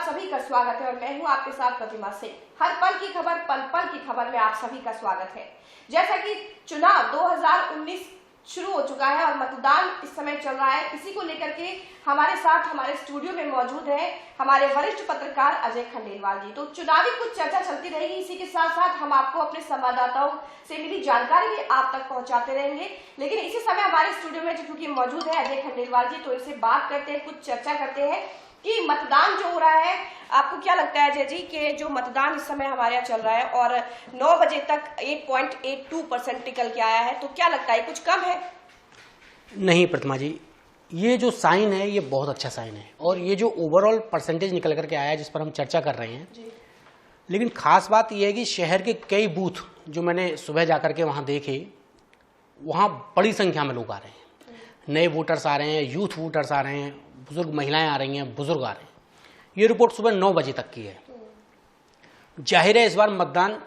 सभी का स्वागत है और मैं हूं आपके साथ प्रतिमा सिंह। हर पल की खबर, पल पल की खबर में आप सभी का स्वागत है। जैसा कि चुनाव 2019 शुरू हो चुका है और मतदान इस समय चल रहा है, इसी को लेकर के हमारे साथ हमारे स्टूडियो में मौजूद है हमारे वरिष्ठ पत्रकार अजय खंडेलवाल जी। तो चुनावी कुछ चर्चा चलती रहेगी, इसी के साथ साथ हम आपको अपने संवाददाताओं से मिली जानकारी भी आप तक पहुंचाते रहेंगे। लेकिन इसी समय हमारे स्टूडियो में चूंकि मौजूद है अजय खंडेलवाल जी, तो इनसे बात करते हैं, कुछ चर्चा करते हैं कि मतदान जो हो रहा है, आपको क्या लगता है अजय जी कि जो मतदान इस समय हमारे यहाँ चल रहा है और 9 बजे तक 8.82% निकल के आया है, तो क्या लगता है कुछ कम है? नहीं प्रतिमा जी, ये जो साइन है ये बहुत अच्छा साइन है और ये जो ओवरऑल परसेंटेज निकल करके आया है जिस पर हम चर्चा कर रहे हैं जी। लेकिन खास बात यह है कि शहर के कई बूथ जो मैंने सुबह जाकर के वहाँ देखे, वहाँ बड़ी संख्या में लोग आ रहे हैं, नए वोटर्स आ रहे हैं, यूथ वोटर्स आ रहे हैं, बुजुर्ग महिलाएं आ रही हैं, बुजुर्ग आ रहे हैं। ये रिपोर्ट सुबह 9 बजे तक की है। जाहिर है इस बार मतदान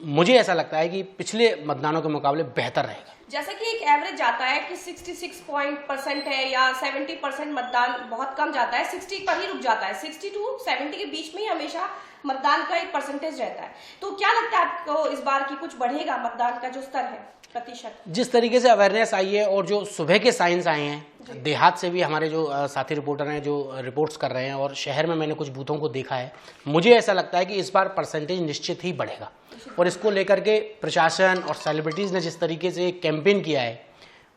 मुझे ऐसा लगता है कि पिछले मतदानों के मुकाबले बेहतर रहेगा। जैसे कि एक एवरेज जाता है कि 66% है या 70% मतदान बहुत कम जाता है, 60 पर ही रुक जाता है, 60 to 70 के बीच में ही हमेशा मतदान का एक परसेंटेज रहता है। तो क्या लगता है आपको इस बार की कुछ बढ़ेगा मतदान का जो स्तर है प्रतिशत? जिस तरीके से अवेयरनेस आई है और जो सुबह के साइंस आए हैं, देहात से भी हमारे जो साथी रिपोर्टर हैं जो रिपोर्ट्स कर रहे हैं और शहर में मैंने कुछ बूथों को देखा है, मुझे ऐसा लगता है कि इस बार परसेंटेज निश्चित ही बढ़ेगा। और इसको लेकर के प्रशासन और सेलिब्रिटीज ने जिस तरीके से कैंपेन किया है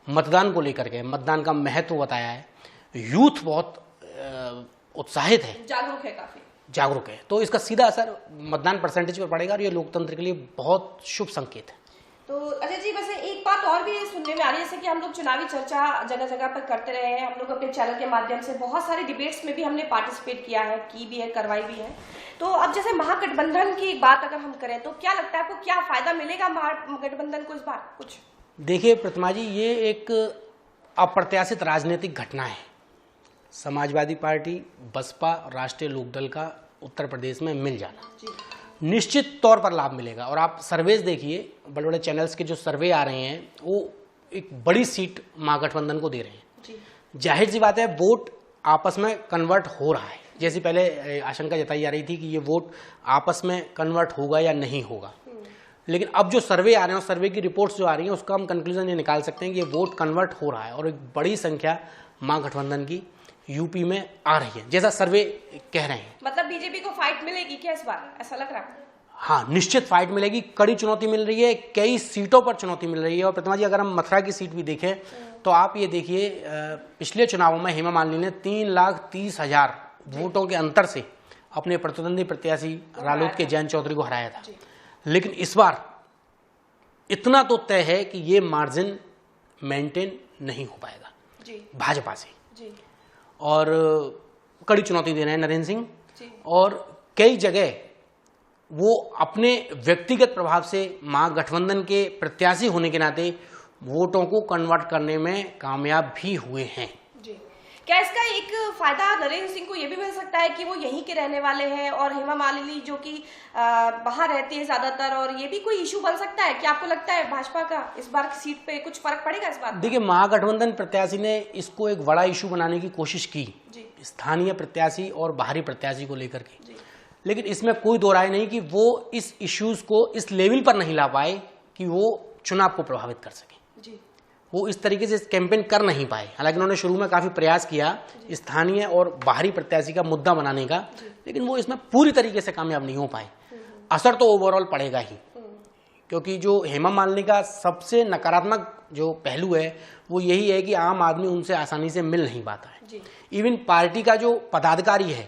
मतदान को लेकर के, मतदान का महत्व बताया है, यूथ बहुत उत्साहित है, जागरूक है, काफी जागरूक है, तो इसका सीधा असर मतदान परसेंटेज पर पड़ेगा और ये लोकतंत्र के लिए बहुत शुभ संकेत है। तो अजय जी, वैसे एक बात और भी सुनने में आ रही है, जैसे कि हम लोग चुनावी चर्चा जगह जगह पर करते रहे हैं, हम लोग अपने चैनल के माध्यम से बहुत सारे डिबेट्स में भी हमने पार्टिसिपेट किया है, की भी है, करवाई भी है। तो अब जैसे महागठबंधन की बात अगर हम करें तो क्या लगता है आपको, क्या फायदा मिलेगा महागठबंधन को इस बार? कुछ देखिए प्रतिमा जी, ये एक अप्रत्याशित राजनीतिक घटना है। समाजवादी पार्टी, बसपा, राष्ट्रीय लोकदल का उत्तर प्रदेश में मिल जाना निश्चित तौर पर लाभ मिलेगा। और आप सर्वेज देखिए, बड़े बड़े चैनल्स के जो सर्वे आ रहे हैं वो एक बड़ी सीट महागठबंधन को दे रहे हैं। जाहिर सी बात है वोट आपस में कन्वर्ट हो रहा है, जैसी पहले आशंका जताई जा रही थी कि ये वोट आपस में कन्वर्ट होगा या नहीं होगा, लेकिन अब जो सर्वे आ रहे हैं और सर्वे की रिपोर्ट्स जो आ रही हैं उसका हम कंक्लूजन ये निकाल सकते हैं कि ये वोट कन्वर्ट हो रहा है और एक बड़ी संख्या महागठबंधन की यूपी में आ रही है, जैसा सर्वे कह रहे हैं। मतलब बीजेपी को फाइट मिलेगी क्या इस बार, ऐसा लग रहा है? हाँ, निश्चित फाइट मिलेगी, कड़ी चुनौती मिल रही है, कई सीटों पर चुनौती मिल रही है। और प्रतिमा जी, अगर हम मथुरा की सीट भी देखें तो आप ये देखिए, पिछले चुनावों में हेमा मालिनी ने 3,30,000 वोटों के अंतर से अपने प्रतिद्वंदी प्रत्याशी रालोद के जयंत चौधरी को हराया था। लेकिन इस बार इतना तो तय है कि ये मार्जिन मेंटेन नहीं हो पाएगा भाजपा से। और कड़ी चुनौती दे रहे हैं नरेंद्र सिंह, और कई जगह वो अपने व्यक्तिगत प्रभाव से महागठबंधन के प्रत्याशी होने के नाते वोटों को कन्वर्ट करने में कामयाब भी हुए हैं। क्या इसका एक फायदा नरेंद्र सिंह को ये भी मिल सकता है कि वो यहीं के रहने वाले हैं और हेमा मालिनी जो कि बाहर रहती है ज्यादातर, और ये भी कोई इशू बन सकता है? क्या आपको लगता है भाजपा का इस बार की सीट पे कुछ फर्क पड़ेगा इस बार? देखिए, महागठबंधन प्रत्याशी ने इसको एक बड़ा इशू बनाने की कोशिश की, स्थानीय प्रत्याशी और बाहरी प्रत्याशी को लेकर के, लेकिन इसमें कोई दो राय नहीं कि वो इस इश्यूज को इस लेवल पर नहीं ला पाए कि वो चुनाव को प्रभावित कर सके। वो इस तरीके से कैंपेन कर नहीं पाए। हालांकि उन्होंने शुरू में काफी प्रयास किया स्थानीय और बाहरी प्रत्याशी का मुद्दा बनाने का, लेकिन वो इसमें पूरी तरीके से कामयाब नहीं हो पाए। असर तो ओवरऑल पड़ेगा ही, क्योंकि जो हेमा मालिनी का सबसे नकारात्मक जो पहलू है वो यही है कि आम आदमी उनसे आसानी से मिल नहीं पाता है। इवन पार्टी का जो पदाधिकारी है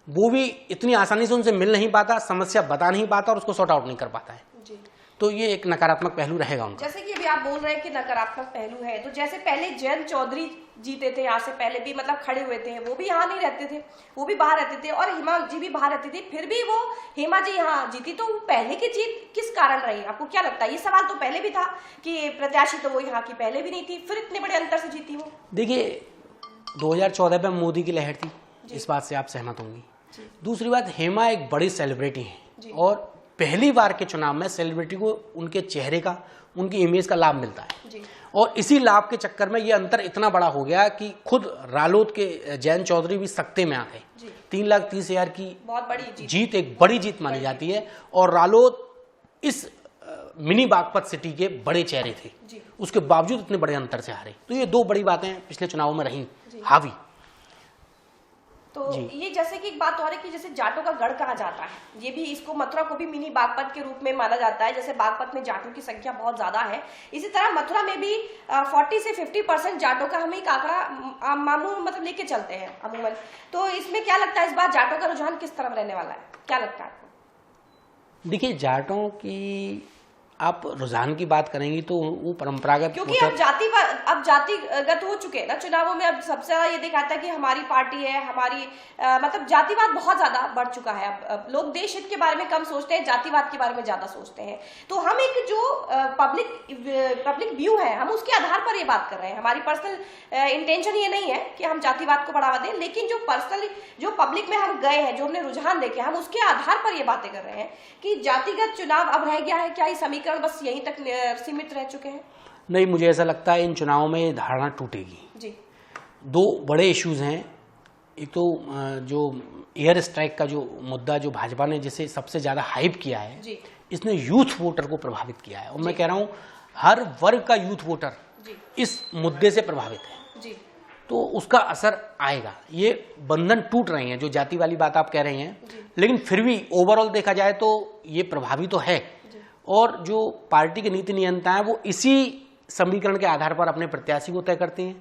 वो भी इतनी आसानी से उनसे मिल नहीं पाता, समस्या बता नहीं पाता और उसको सॉर्ट आउट नहीं कर पाता है। तो ये एक नकारात्मक पहलू रहेगा उनका। जैसे कि अभी आप बोल रहे हैं कि नकारात्मक पहलू है, तो जैसे पहले जयंत चौधरी जीते थे यहाँ से, पहले भी मतलब खड़े हुए थे, वो भी यहाँ नहीं रहते थे, वो भी बाहर रहते थे, और हेमा जी भी बाहर रहती थी, फिर भी वो हेमा जी यहाँ जीती। तो पहले की जीत किस कारण रही, आपको क्या लगता है? ये सवाल तो पहले भी था कि प्रत्याशी तो वो यहाँ की पहले भी नहीं थी, फिर इतने बड़े अंतर से जीती वो। देखिए, 2014 में मोदी की लहर थी, इस बात से आप सहमत होंगी। दूसरी बात, हेमा एक बड़ी सेलिब्रिटी है और पहली बार के चुनाव में सेलिब्रिटी को उनके चेहरे का, उनकी इमेज का लाभ मिलता है जी। और इसी लाभ के चक्कर में ये अंतर इतना बड़ा हो गया कि खुद रालोद के जयंत चौधरी भी सकते में आ गए। 3,30,000 की बहुत बड़ी जीत एक बड़ी जीत मानी जाती है और रालोद इस मिनी बागपत सिटी के बड़े चेहरे थे, उसके बावजूद इतने बड़े अंतर से हारे। तो ये दो बड़ी बातें पिछले चुनावों में रही हावी। तो ये जैसे कि एक बात और है कि जैसे जाटों का गढ़ कहा जाता है, ये भी, इसको मथुरा को भी मिनी बागपत के रूप में माना जाता है। जैसे बागपत में जाटों की संख्या बहुत ज्यादा है, इसी तरह मथुरा में भी 40 से 50% जाटों का हम एक आंकड़ा मामूल मतलब लेके चलते हैं अमूमन। तो इसमें क्या लगता है इस बार जाटों का रुझान किस तरफ रहने वाला है, क्या लगता है आपको? देखिए, जाटों की आप रुझान की बात करेंगे तो वो परंपरागत, क्योंकि अब जातिगत हो चुके हैं ना चुनावों में। अब सबसे ज्यादा ये दिखाता है कि हमारी पार्टी है, हमारी मतलब जातिवाद बहुत ज्यादा बढ़ चुका है। अब लोग देश हित के बारे में कम सोचते हैं, जातिवाद के बारे में ज्यादा सोचते हैं। तो हम एक जो पब्लिक व्यू है, हम उसके आधार पर ये बात कर रहे हैं। हमारी पर्सनल इंटेंशन ये नहीं है कि हम जातिवाद को बढ़ावा दें, लेकिन जो पर्सनल, जो पब्लिक में हम गए हैं, जो हमने रुझान देखे, हम उसके आधार पर ये बातें कर रहे हैं कि जातिगत चुनाव अब रह गया है क्या, ये समीकरण बस यहीं तक सीमित रह चुके हैं? नहीं, मुझे ऐसा लगता है इन चुनावों में ये धारणा टूटेगी जी। दो बड़े इश्यूज हैं। एक तो जो एयर स्ट्राइक का जो मुद्दा, जो भाजपा ने जिसे सबसे ज्यादा हाइप किया है जी। इसने यूथ वोटर को प्रभावित किया है और मैं कह रहा हूं हर वर्ग का यूथ वोटर इस मुद्दे से प्रभावित है जी। तो उसका असर आएगा। ये बंधन टूट रहे हैं, जो जाति वाली बात आप कह रहे हैं, लेकिन फिर भी ओवरऑल देखा जाए तो ये प्रभावी तो है। और जो पार्टी के नीति नियंता है वो इसी समीकरण के आधार पर अपने प्रत्याशी को तय करते हैं,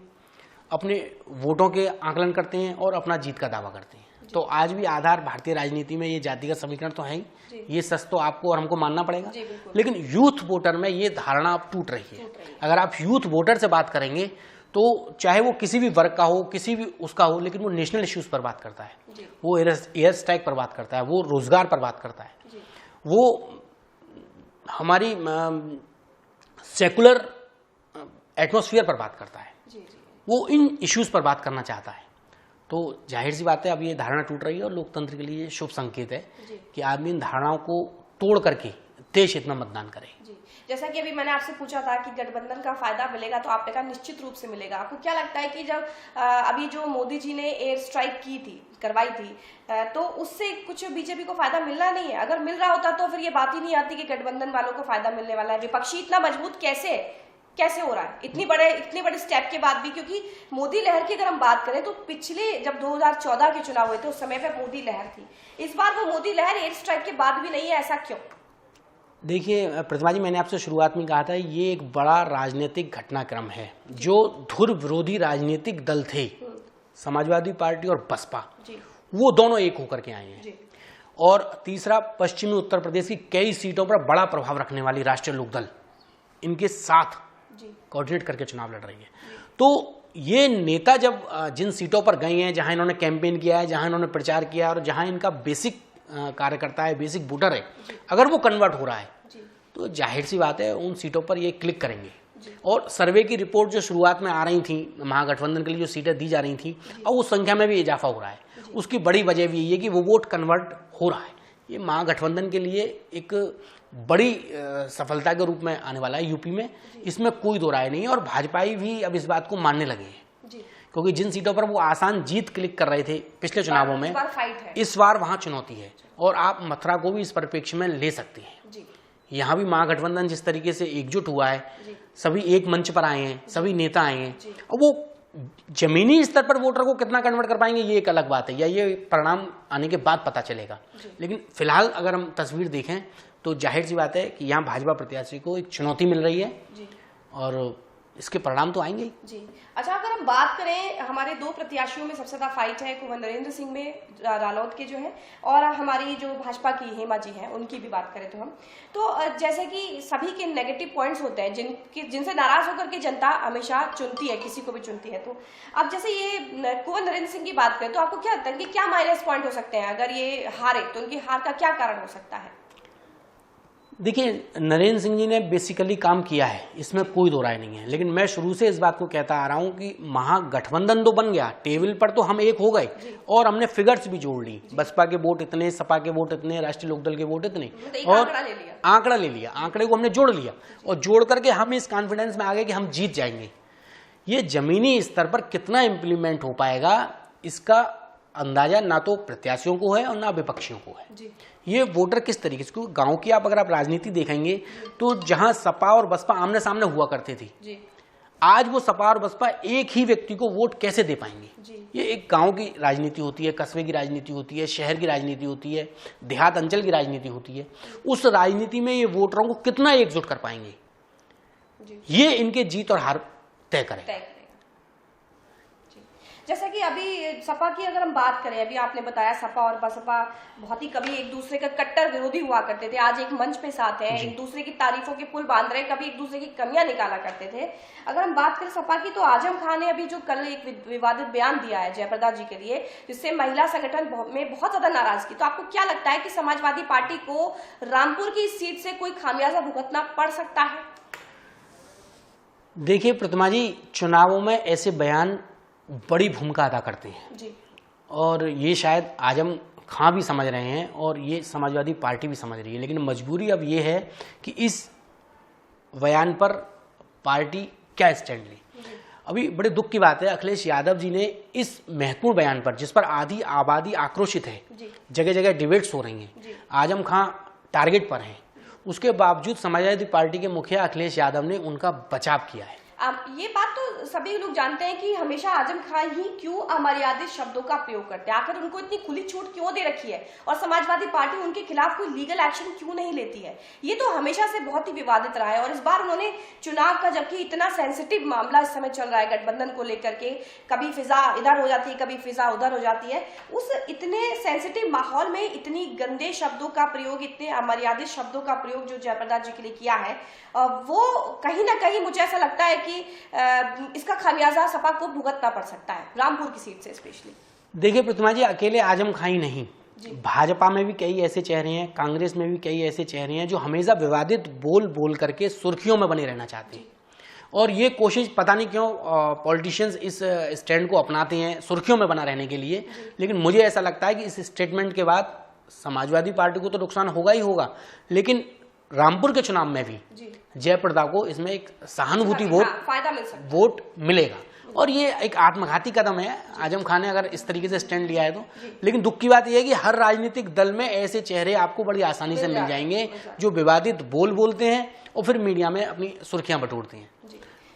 अपने वोटों के आकलन करते हैं और अपना जीत का दावा करते हैं। तो आज भी आधार भारतीय राजनीति में ये जातिगत समीकरण तो है ही, ये सच तो आपको और हमको मानना पड़ेगा। लेकिन यूथ वोटर में ये धारणा अब टूट रही है। अगर आप यूथ वोटर से बात करेंगे तो चाहे वो किसी भी वर्ग का हो, किसी भी उसका हो, लेकिन वो नेशनल इश्यूज पर बात करता है, वो एयर स्ट्राइक पर बात करता है, वो रोजगार पर बात करता है, वो हमारी सेकुलर एटमॉस्फेयर पर बात करता है, वो इन इश्यूज पर बात करना चाहता है। तो जाहिर सी बात है अब ये धारणा टूट रही है और लोकतंत्र के लिए शुभ संकेत है कि आदमी इन धारणाओं को तोड़ करके देश हित में मतदान करे। जैसा कि अभी मैंने आपसे पूछा था कि गठबंधन का फायदा मिलेगा, तो आपने कहा निश्चित रूप से मिलेगा। आपको क्या लगता है कि जब अभी जो मोदी जी ने एयर स्ट्राइक करवाई थी, तो उससे कुछ बीजेपी को फायदा मिलना नहीं है? अगर मिल रहा होता तो फिर ये बात ही नहीं आती कि गठबंधन वालों को फायदा मिलने वाला है। विपक्षी इतना मजबूत कैसे हो रहा है इतने बड़े स्टेप के बाद भी? क्योंकि मोदी लहर की अगर हम बात करें तो पिछले जब 2014 के चुनाव हुए थे उस समय पे मोदी लहर थी, इस बार वो मोदी लहर एयर स्ट्राइक के बाद भी नहीं है, ऐसा क्यों? देखिए प्रतिमा जी, मैंने आपसे शुरुआत में कहा था ये एक बड़ा राजनीतिक घटनाक्रम है। जो धुर विरोधी राजनीतिक दल थे, समाजवादी पार्टी और बसपा, वो दोनों एक होकर के आए हैं। और तीसरा, पश्चिमी उत्तर प्रदेश की कई सीटों पर बड़ा प्रभाव रखने वाली राष्ट्रीय लोकदल इनके साथ कोऑर्डिनेट करके चुनाव लड़ रही है। तो ये नेता जब जिन सीटों पर गए हैं, जहां इन्होंने कैंपेन किया है, जहां इन्होंने प्रचार किया है और जहां इनका बेसिक कार्यकर्ता है, बेसिक वोटर है, अगर वो कन्वर्ट हो रहा है तो जाहिर सी बात है उन सीटों पर ये क्लिक करेंगे। और सर्वे की रिपोर्ट जो शुरुआत में आ रही थी, महागठबंधन के लिए जो सीटें दी जा रही थी, अब उस संख्या में भी इजाफा हो रहा है। उसकी बड़ी वजह भी यही है कि वो वोट कन्वर्ट हो रहा है। ये महागठबंधन के लिए एक बड़ी सफलता के रूप में आने वाला है यूपी में, इसमें कोई दो राय नहीं है। और भाजपाई भी अब इस बात को मानने लगे हैं, क्योंकि जिन सीटों पर वो आसान जीत क्लिक कर रहे थे पिछले चुनावों में, इस बार वहां चुनौती है। और आप मथुरा को भी इस परिप्रेक्ष्य में ले सकते हैं। यहाँ भी महागठबंधन जिस तरीके से एकजुट हुआ है, सभी एक मंच पर आए हैं, सभी नेता आए हैं, और वो जमीनी स्तर पर वोटर को कितना कन्वर्ट कर पाएंगे ये एक अलग बात है, या ये परिणाम आने के बाद पता चलेगा। लेकिन फिलहाल अगर हम तस्वीर देखें तो जाहिर सी बात है कि यहाँ भाजपा प्रत्याशी को एक चुनौती मिल रही है और इसके परिणाम तो आएंगे जी। अच्छा, अगर हम बात करें, हमारे दो प्रत्याशियों में सबसे ज्यादा फाइट है कुंवर नरेंद्र सिंह में, रालोद के जो है, और हमारी जो भाजपा की हेमा जी हैं उनकी भी बात करें तो हम, तो जैसे कि सभी के नेगेटिव पॉइंट्स होते हैं जिनसे नाराज होकर के जनता हमेशा चुनती है, किसी को भी चुनती है। तो अब जैसे ये कुंवर नरेंद्र सिंह की बात करें तो आपको क्या लगता है कि क्या माइनस पॉइंट हो सकते हैं? अगर ये हारे तो उनकी हार का क्या कारण हो सकता है? देखिए, नरेंद्र सिंह जी ने बेसिकली काम किया है, इसमें कोई दो राय नहीं है, लेकिन मैं शुरू से इस बात को कहता आ रहा हूं कि महागठबंधन तो बन गया, टेबल पर तो हम एक हो गए और हमने फिगर्स भी जोड़ ली, बसपा के वोट इतने, सपा के वोट इतने, राष्ट्रीय लोकदल के वोट इतने, और आंकड़ा ले लिया, आंकड़े को हमने जोड़ लिया और जोड़ करके हम इस कॉन्फिडेंस में आ गए कि हम जीत जाएंगे। ये जमीनी स्तर पर कितना इम्प्लीमेंट हो पाएगा, इसका अंदाजा ना तो प्रत्याशियों को है और ना विपक्षियों को है जी। ये वोटर किस तरीके से, क्योंकि गांव की अगर आप राजनीति देखेंगे तो जहां सपा और बसपा आमने सामने हुआ करते थे जी। आज वो सपा और बसपा एक ही व्यक्ति को वोट कैसे दे पाएंगे जी। ये एक गांव की राजनीति होती है, कस्बे की राजनीति होती है, शहर की राजनीति होती है, देहात अंचल की राजनीति होती है। उस राजनीति में ये वोटरों को कितना एकजुट कर पाएंगे, ये इनके जीत और हार तय करें। जैसा कि अभी सपा की अगर हम बात करें, अभी आपने बताया सपा और बसपा बहुत ही कभी एक दूसरे का कट्टर विरोधी हुआ करते थे, आज एक मंच पे साथ हैं, एक दूसरे की तारीफों के पुल बांध रहे, कभी एक दूसरे की कमियां निकाला करते थे। अगर हम बात करें सपा की, तो आजम खान ने अभी जो कल एक विवादित बयान दिया है जयप्रदा जी के लिए, जिससे महिला संगठन में बहुत ज्यादा नाराजगी, तो आपको क्या लगता है कि समाजवादी पार्टी को रामपुर की सीट से कोई खामियाजा भुगतना पड़ सकता है? देखिए प्रतिमा जी, चुनावों में ऐसे बयान बड़ी भूमिका अदा करते हैं जी। और ये शायद आजम खां भी समझ रहे हैं और ये समाजवादी पार्टी भी समझ रही है, लेकिन मजबूरी अब ये है कि इस बयान पर पार्टी क्या स्टैंड ले। अभी बड़े दुख की बात है, अखिलेश यादव जी ने इस महत्वपूर्ण बयान पर, जिस पर आधी आबादी आक्रोशित है, जगह जगह डिबेट्स हो रही हैं, आजम खां टारगेट पर हैं, उसके बावजूद समाजवादी पार्टी के मुखिया अखिलेश यादव ने उनका बचाव किया है। ये बात तो सभी लोग जानते हैं कि हमेशा आजम खान ही क्यों अमर्यादित शब्दों का प्रयोग करते हैं, आखिर उनको इतनी खुली छूट क्यों दे रखी है और समाजवादी पार्टी उनके खिलाफ कोई लीगल एक्शन क्यों नहीं लेती है। ये तो हमेशा से बहुत ही विवादित रहा है और इस बार उन्होंने चुनाव का, जबकि इतना सेंसिटिव मामला इस समय चल रहा है गठबंधन को लेकर के, कभी फिजा इधर हो जाती है, कभी फिजा उधर हो जाती है, उस इतने सेंसिटिव माहौल में इतनी गंदे शब्दों का प्रयोग, इतने अमर्यादित शब्दों का प्रयोग जो जयप्रदा जी के लिए किया है, वो कहीं ना कहीं मुझे ऐसा लगता है कि इसका खामियाजा सपा को भुगतना पड़ सकता है, रामपुर की सीट से स्पेशली। देखिए प्रतिमा जी, अकेले आजम खां ही नहीं, भाजपा में भी कई ऐसे चेहरे हैं, कांग्रेस में भी कई ऐसे चेहरे हैं जो हमेशा विवादित बोल करके सुर्खियों में बने रहना चाहते हैं। और ये कोशिश पता नहीं क्यों पॉलिटिशियंस इस स्टैंड को अपनाते हैं सुर्खियों में बना रहने के लिए, लेकिन मुझे ऐसा लगता है कि इस स्टेटमेंट के बाद समाजवादी पार्टी को तो नुकसान होगा ही होगा, लेकिन रामपुर के चुनाव में भी जयप्रदा को इसमें एक सहानुभूति वोट मिलेगा और ये एक आत्मघाती कदम है आजम खान ने अगर इस तरीके से स्टैंड लिया है तो। लेकिन दुख की बात यह है कि हर राजनीतिक दल में ऐसे चेहरे आपको बड़ी आसानी से मिल जाएंगे जो विवादित बोलते हैं और फिर मीडिया में अपनी सुर्खियां बटोरते हैं,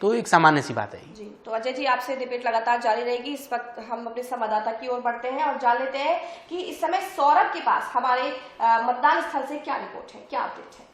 तो एक सामान्य सी बात है जी। तो अजय जी, आपसे डिबेट लगातार जारी रहेगी। इस वक्त हम अपने संवाददाता की ओर बढ़ते हैं और जान लेते हैं कि इस समय सौरभ के पास हमारे मतदान स्थल से क्या रिपोर्ट है, क्या अपडेट है।